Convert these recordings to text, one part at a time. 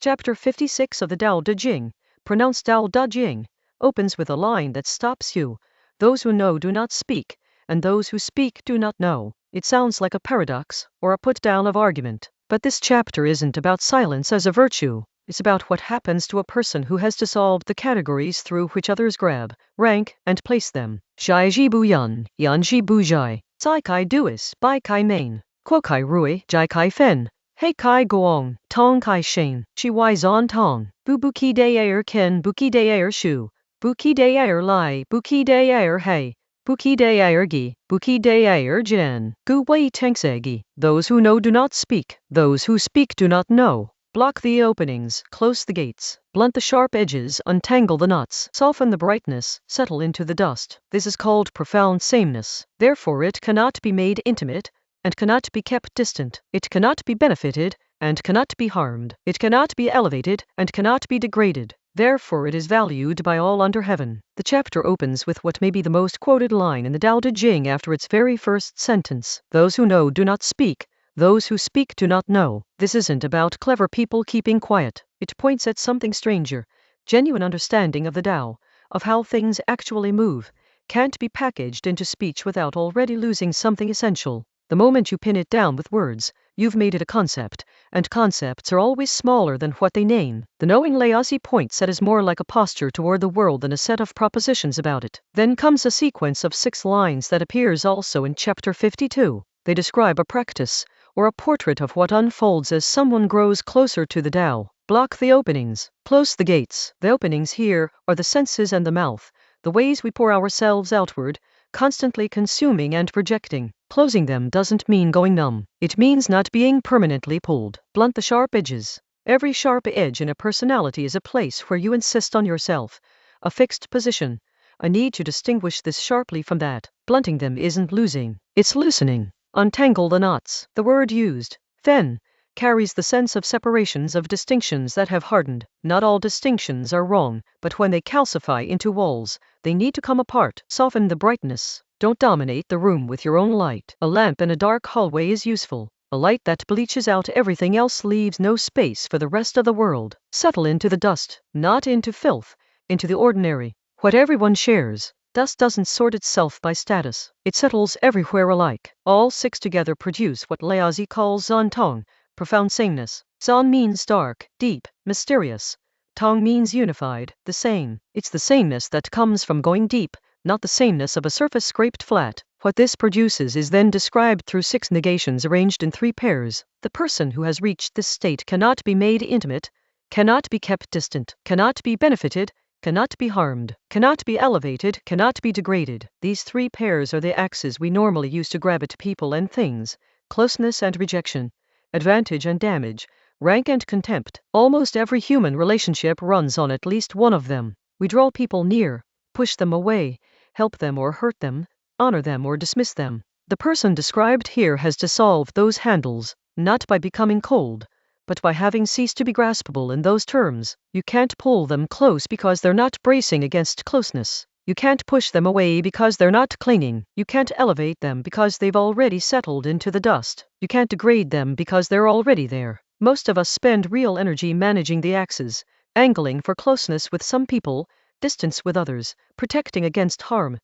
Chapter 56 of the Dao De Jing, pronounced Dao De Jing, opens with a line that stops you. Those who know do not speak, and those who speak do not know. It sounds like a paradox, or a put-down of argument. But this chapter isn't about silence as a virtue. It's about what happens to a person who has dissolved the categories through which others grab, rank, and place them. Shai ji bu yan, yan ji bu zhai, sai kai duis, bai kai main, quo kai rui, jai kai fen, hei kai guāng, tong kai shen, shi wai zon tong, bu ki de air ken bu ki de air shu, bu ki de air lai, bu ki de air hei, bu ki de air gi, bu ki de air jiàn, gu wei tiānxià gi. Those who know do not speak, those who speak do not know. Block the openings, close the gates, blunt the sharp edges, untangle the knots, soften the brightness, settle into the dust. This is called profound sameness. Therefore it cannot be made intimate, and cannot be kept distant. It cannot be benefited, and cannot be harmed. It cannot be elevated, and cannot be degraded. Therefore it is valued by all under heaven. The chapter opens with what may be the most quoted line in the Dao De Jing after its very first sentence. Those who know do not speak. Those who speak do not know. This isn't about clever people keeping quiet. It points at something stranger. Genuine understanding of the Tao, of how things actually move, can't be packaged into speech without already losing something essential. The moment you pin it down with words, you've made it a concept, and concepts are always smaller than what they name. The knowing Laozi points at is more like a posture toward the world than a set of propositions about it. Then comes a sequence of 6 lines that appears also in chapter 52. They describe a practice, or a portrait of what unfolds as someone grows closer to the Tao. Block the openings, close the gates. The openings here are the senses and the mouth, the ways we pour ourselves outward, constantly consuming and projecting. Closing them doesn't mean going numb. It means not being permanently pulled. Blunt the sharp edges. Every sharp edge in a personality is a place where you insist on yourself, a fixed position, a need to distinguish this sharply from that. Blunting them isn't losing, it's loosening. Untangle the knots. The word used, fen, carries the sense of separations of distinctions that have hardened. Not all distinctions are wrong, but when they calcify into walls, they need to come apart. Soften the brightness. Don't dominate the room with your own light. A lamp in a dark hallway is useful. A light that bleaches out everything else leaves no space for the rest of the world. Settle into the dust, not into filth, into the ordinary, what everyone shares. Dust doesn't sort itself by status. It settles everywhere alike. All 6 together produce what Laozi calls zon tong, profound sameness. Zon means dark, deep, mysterious. Tong means unified, the same. It's the sameness that comes from going deep, not the sameness of a surface scraped flat. What this produces is then described through 6 negations arranged in 3 pairs. The person who has reached this state cannot be made intimate, cannot be kept distant, cannot be benefited, cannot be harmed, cannot be elevated, cannot be degraded. These 3 pairs are the axes we normally use to grab at people and things: closeness and rejection, advantage and damage, rank and contempt. Almost every human relationship runs on at least one of them. We draw people near, push them away, help them or hurt them, honor them or dismiss them. The person described here has dissolved those handles, not by becoming cold, but by having ceased to be graspable in those terms. You can't pull them close because they're not bracing against closeness. You can't push them away because they're not clinging. You can't elevate them because they've already settled into the dust. You can't degrade them because they're already there. Most of us spend real energy managing the axes, angling for closeness with some people, distance with others, protecting against harm,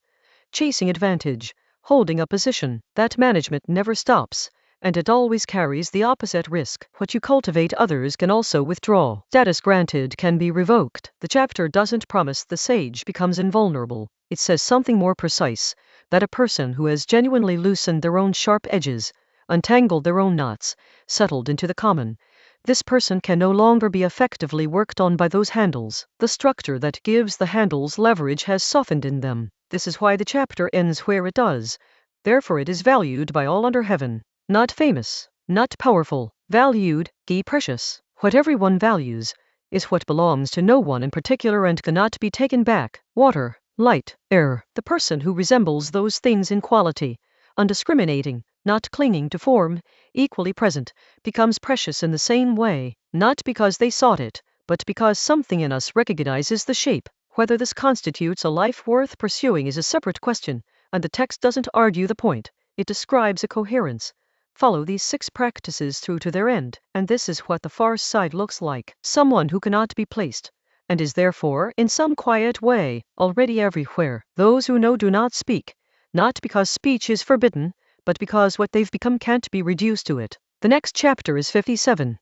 chasing advantage, holding a position. That management never stops, and it always carries the opposite risk. What you cultivate, others can also withdraw. Status granted can be revoked. The chapter doesn't promise the sage becomes invulnerable. It says something more precise, that a person who has genuinely loosened their own sharp edges, untangled their own knots, settled into the common, this person can no longer be effectively worked on by those handles. The structure that gives the handles leverage has softened in them. This is why the chapter ends where it does. Therefore it is valued by all under heaven. Not famous, not powerful, valued, precious. What everyone values is what belongs to no one in particular and cannot be taken back. Water, light, air. The person who resembles those things in quality, undiscriminating, not clinging to form, equally present, becomes precious in the same way, not because they sought it, but because something in us recognizes the shape. Whether this constitutes a life worth pursuing is a separate question, and the text doesn't argue the point. It describes a coherence, Follow these 6 practices through to their end, and this is what the far side looks like. Someone who cannot be placed, and is therefore, in some quiet way, already everywhere. Those who know do not speak, not because speech is forbidden, but because what they've become can't be reduced to it. The next chapter is 57.